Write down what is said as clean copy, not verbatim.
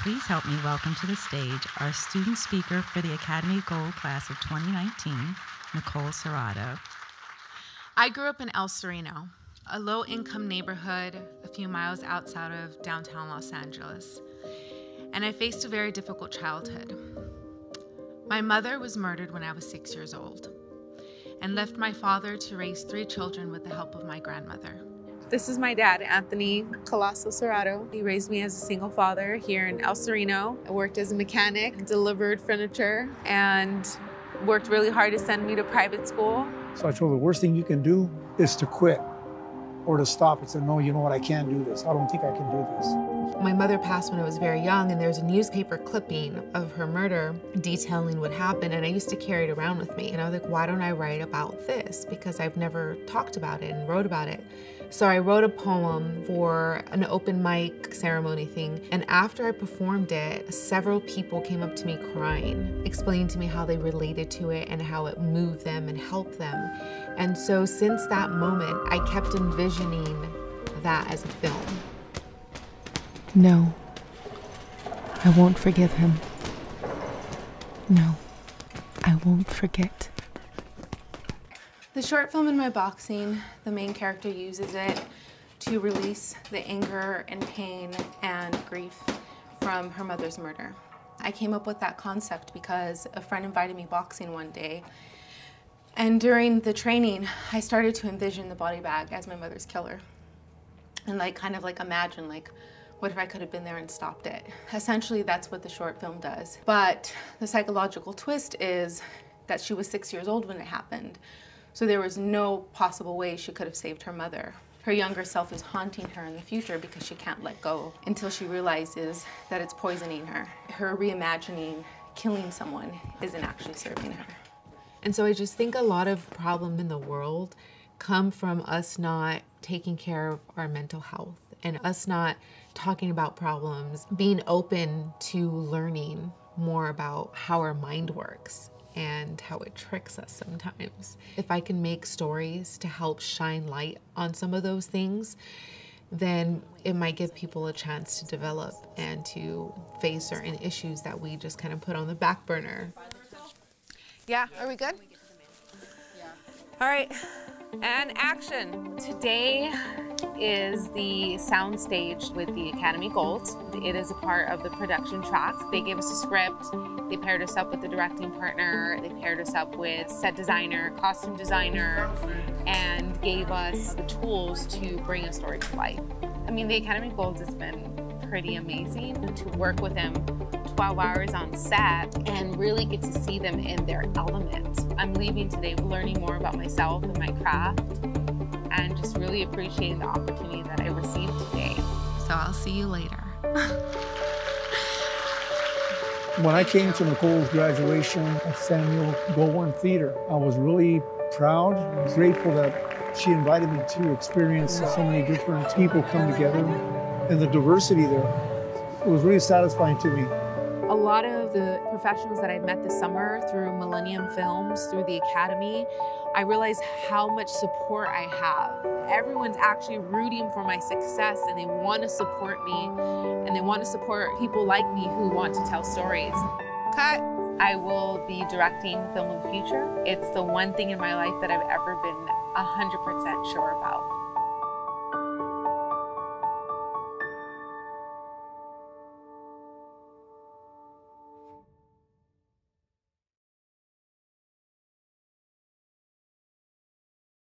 Please help me welcome to the stage our student speaker for the Academy Gold Class of 2019, Nicole Serrato. I grew up in El Sereno, a low-income neighborhood a few miles outside of downtown Los Angeles, and I faced a very difficult childhood. My mother was murdered when I was 6 years old and left my father to raise 3 children with the help of my grandmother. This is my dad, Anthony Colosso Serrato. He raised me as a single father here in El Sereno. I worked as a mechanic, delivered furniture, and worked really hard to send me to private school. So I told her, the worst thing you can do is to quit or to stop and say, no, you know what, I can't do this. I don't think I can do this. My mother passed when I was very young, and there's a newspaper clipping of her murder detailing what happened, and I used to carry it around with me. And I was like, why don't I write about this? Because I've never talked about it and wrote about it. So I wrote a poem for an open mic ceremony thing, and after I performed it, several people came up to me crying, explaining to me how they related to it and how it moved them and helped them. And so since that moment, I kept envisioning that as a film. No, I won't forgive him. No, I won't forget. The short film in my boxing, the main character uses it to release the anger and pain and grief from her mother's murder. I came up with that concept because a friend invited me boxing one day, and during the training, I started to envision the body bag as my mother's killer. And kind of imagine, what if I could have been there and stopped it? Essentially, that's what the short film does. But the psychological twist is that she was 6 years old when it happened. So there was no possible way she could have saved her mother. Her younger self is haunting her in the future because she can't let go until she realizes that it's poisoning her. Her reimagining killing someone isn't actually serving her. And so I just think a lot of problems in the world come from us not taking care of our mental health and us not talking about problems, being open to learning more about how our mind works and how it tricks us sometimes. If I can make stories to help shine light on some of those things, then it might give people a chance to develop and to face certain issues that we just kind of put on the back burner. Yeah, are we good? All right, and action. Today is the sound stage with the Academy Gold. It is a part of the production track. They gave us a script, they paired us up with the directing partner, they paired us up with set designer, costume designer, and gave us the tools to bring a story to life. I mean, the Academy Gold has been pretty amazing to work with them 12 hours on set and really get to see them in their element. I'm leaving today learning more about myself and my craft and just really appreciating the opportunity that I received today. So I'll see you later. When I came to Nicole's graduation at Samuel Goldwyn Theater, I was really proud and grateful that she invited me to experience so many different people come together and the diversity there. It was really satisfying to me. A lot of the professionals that I met this summer through Millennium Films, through the Academy, I realized how much support I have. Everyone's actually rooting for my success and they want to support me and they want to support people like me who want to tell stories. Cut. I will be directing film in the future. It's the one thing in my life that I've ever been 100% sure about.